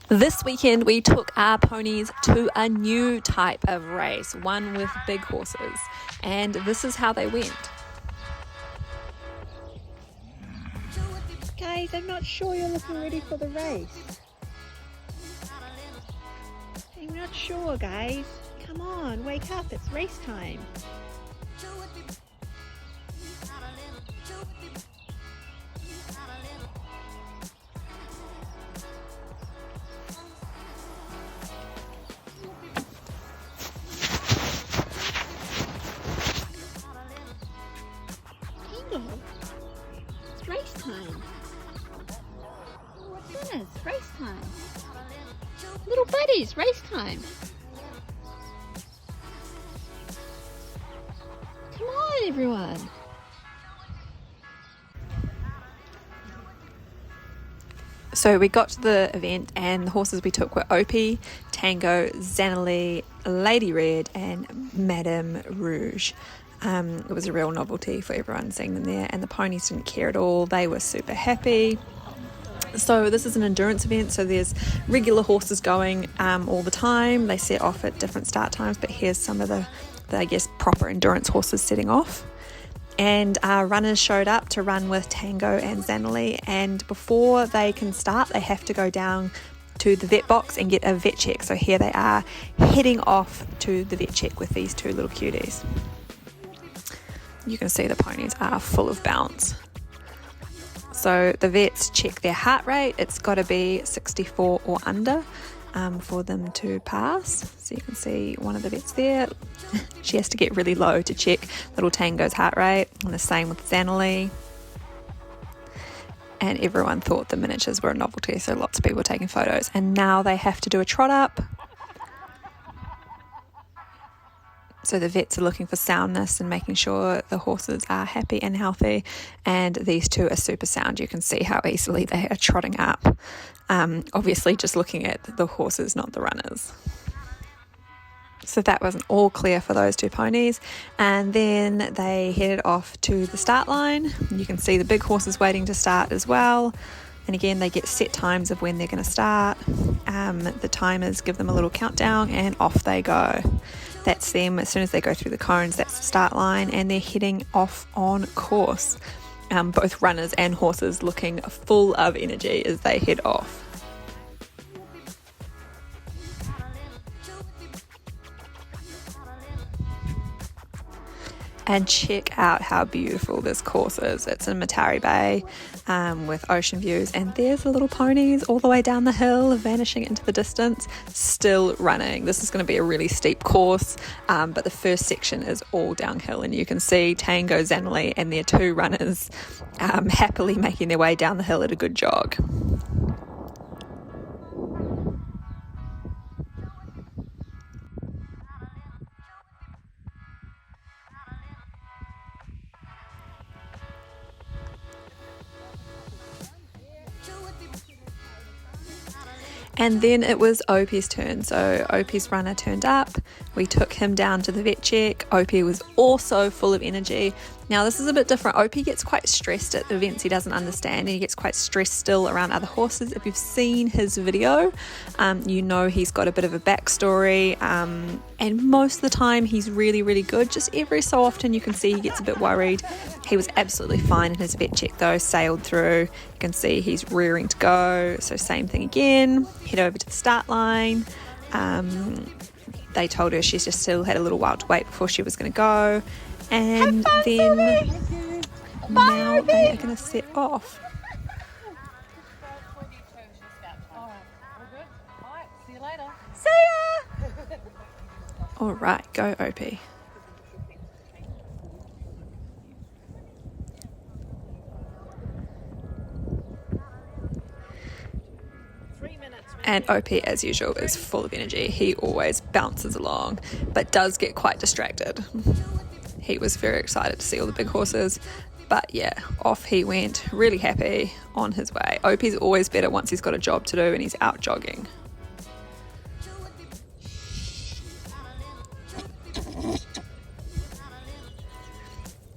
This weekend we took our ponies to a new type of race, one with big horses, and this is how they went. Guys, I'm not sure you're looking ready for the race. I'm not sure, guys. Come on, wake up, it's race time. It's race time. Goodness, race time. Little buddies, race time. Come on, everyone. So we got to the event and the horses we took were Opie, Tango, Zannalee, Lady Red and Madame Rouge. It was a real novelty for everyone seeing them there, and the ponies didn't care at all. They were super happy. So this is an endurance event, so there's regular horses going all the time. They set off at different start times, but here's some of the I guess proper endurance horses setting off. And our runners showed up to run with Tango and Zannalee, and before they can start they have to go down to the vet box and get a vet check. So here they are heading off to the vet check with these two little cuties. You can see the ponies are full of bounce. So the vets check their heart rate. It's got to be 64 or under for them to pass. So you can see one of the vets there. She has to get really low to check little Tango's heart rate, and the same with Zannalee. And everyone thought the miniatures were a novelty, so lots of people were taking photos. And now they have to do a trot up. So the vets are looking for soundness and making sure the horses are happy and healthy, and these two are super sound. You can see how easily they are trotting up. Obviously just looking at the horses, not the runners. So that wasn't all clear for those two ponies, and then they headed off to the start line. You can see the big horses waiting to start as well, and again they get set times of when they're going to start. The timers give them a little countdown and off they go. That's them. As soon as they go through the cones, that's the start line, and they're heading off on course. Both runners and horses looking full of energy as they head off. And check out how beautiful this course is. It's in Matari Bay with ocean views, and there's the little ponies all the way down the hill, vanishing into the distance, still running. This is going to be a really steep course, but the first section is all downhill, and you can see Tango, Zannalee and their two runners happily making their way down the hill at a good jog. And then it was Opie's turn. So Opie's runner turned up. We took him down to the vet check. Opie was also full of energy. Now this is a bit different. Opie gets quite stressed at events he doesn't understand, and he gets quite stressed still around other horses. If you've seen his video, you know he's got a bit of a backstory, and most of the time he's really, really good. Just every so often you can see he gets a bit worried. He was absolutely fine in his vet check though, sailed through. You can see he's rearing to go. So same thing again, head over to the start line. They told her she just still had a little while to wait before she was going to go. And then now they are going to set off. See ya! All right, go Opie. And Opie, as usual, is full of energy. He always bounces along, but does get quite distracted. He was very excited to see all the big horses, but yeah, off he went, really happy, on his way. Opie's always better once he's got a job to do and he's out jogging.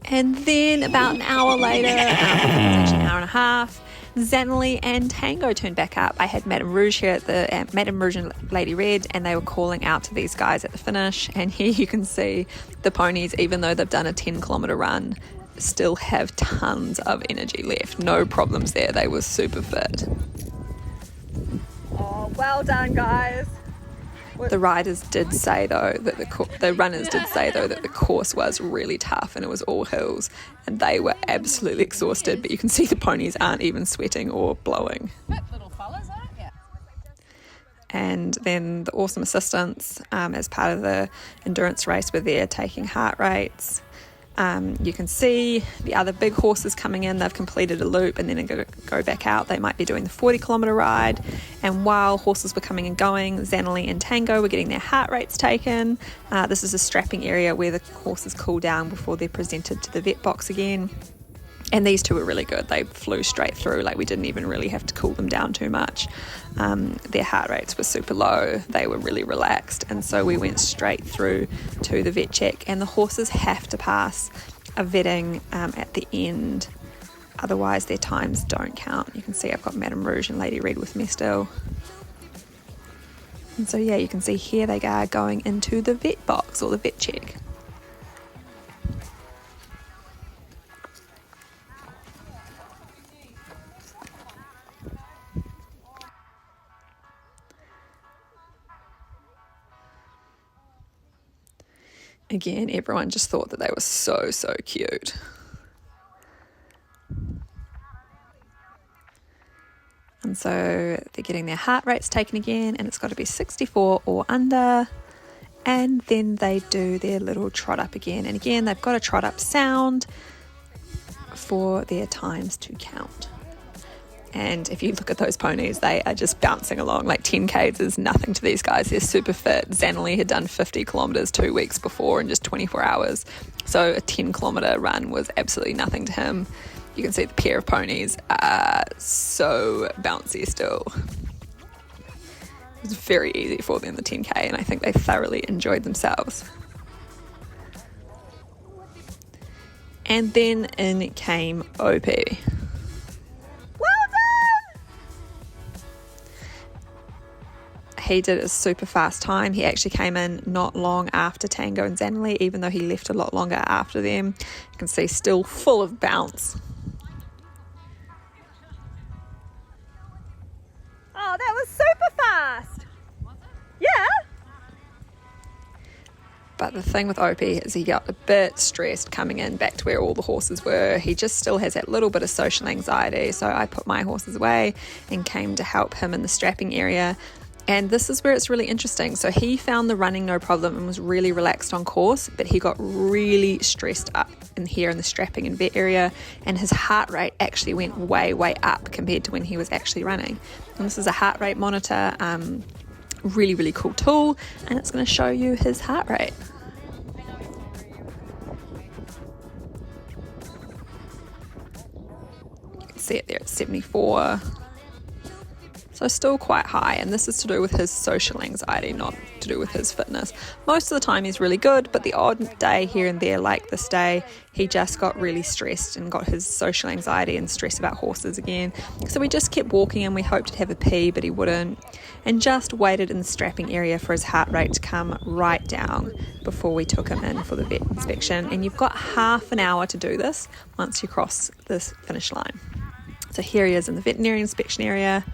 And then about an hour later, actually an hour and a half, Zanelli and Tango turned back up. I had Madame Rouge here at the Madame Rouge and Lady Red, and they were calling out to these guys at the finish. And here you can see the ponies, even though they've done a 10-kilometre run, still have tons of energy left. No problems there. They were super fit. Oh, well done, guys. The riders did say though that the runners did say though that the course was really tough and it was all hills, and they were absolutely exhausted. But you can see the ponies aren't even sweating or blowing. Little fellas, aren't you? And then the awesome assistants, as part of the endurance race, were there taking heart rates. You can see the other big horses coming in. They've completed a loop and then they're going to go back out. They might be doing the 40-kilometre ride. And while horses were coming and going, Zanelli and Tango were getting their heart rates taken. This is a strapping area where the horses cool down before they're presented to the vet box again. And these two were really good. They flew straight through, like we didn't even really have to cool them down too much. Their heart rates were super low. They were really relaxed. And so we went straight through to the vet check. And the horses have to pass a vetting at the end. Otherwise, their times don't count. You can see I've got Madame Rouge and Lady Red with me still. And so, yeah, you can see here they are going into the vet box or the vet check. Again, everyone just thought that they were so, so cute. And so they're getting their heart rates taken again, and it's got to be 64 or under. And then they do their little trot up again. And again, they've got a trot up sound for their times to count. And if you look at those ponies, they are just bouncing along. Like 10Ks is nothing to these guys. They're super fit. Zanelli had done 50 kilometres 2 weeks before in just 24 hours. So a 10-kilometre run was absolutely nothing to him. You can see the pair of ponies are so bouncy still. It was very easy for them, the 10K, and I think they thoroughly enjoyed themselves. And then in came Opie. He did a super fast time. He actually came in not long after Tango and Zanelli, even though he left a lot longer after them. You can see still full of bounce. Oh, that was super fast. Yeah. But the thing with Opie is he got a bit stressed coming in back to where all the horses were. He just still has that little bit of social anxiety. So I put my horses away and came to help him in the strapping area. And this is where it's really interesting. So he found the running no problem and was really relaxed on course, but he got really stressed up in here in the strapping and vet area, and his heart rate actually went way, way up compared to when he was actually running. And this is a heart rate monitor, really, really cool tool, and it's going to show you his heart rate. You can see it there at 74. So still quite high, and this is to do with his social anxiety, not to do with his fitness. Most of the time he's really good, but the odd day here and there, like this day, he just got really stressed and got his social anxiety and stress about horses again. So we just kept walking and we hoped he'd have a pee, but he wouldn't, and just waited in the strapping area for his heart rate to come right down before we took him in for the vet inspection. And you've got half an hour to do this once you cross this finish line. So here he is in the veterinary inspection area,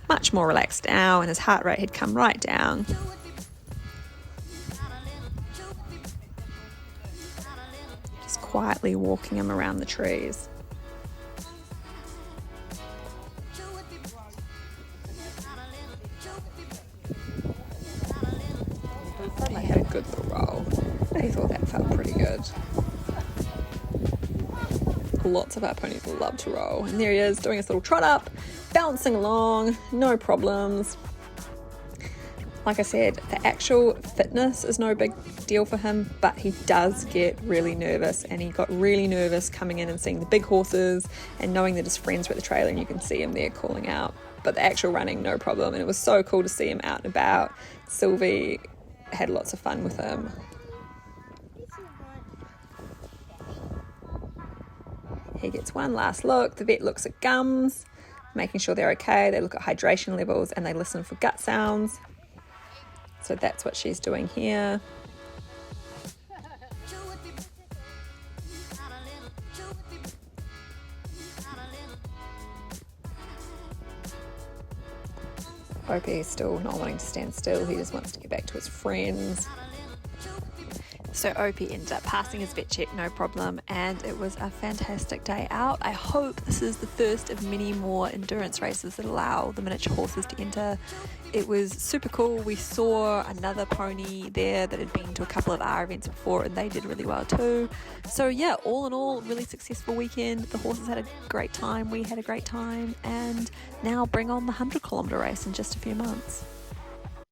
much more relaxed now, and his heart rate had come right down. Just quietly walking him around the trees. He had a good little roll. He thought that felt pretty good. Lots of our ponies love to roll, and there he is doing his little trot up, bouncing along, no problems. Like I said, the actual fitness is no big deal for him, but he does get really nervous, and he got really nervous coming in and seeing the big horses and knowing that his friends were at the trailer, and you can see him there calling out. But the actual running, no problem, and it was so cool to see him out and about. Sylvie had lots of fun with him. He gets one last look. The vet looks at gums, making sure they're okay. They look at hydration levels and they listen for gut sounds. So that's what she's doing here. Opie is still not wanting to stand still. He just wants to get back to his friends. So Opie ended up passing his vet check, no problem, and it was a fantastic day out. I hope this is the first of many more endurance races that allow the miniature horses to enter. It was super cool. We saw another pony there that had been to a couple of our events before, and they did really well too. So yeah, all in all, really successful weekend. The horses had a great time, we had a great time, and now bring on the 100 kilometre race in just a few months.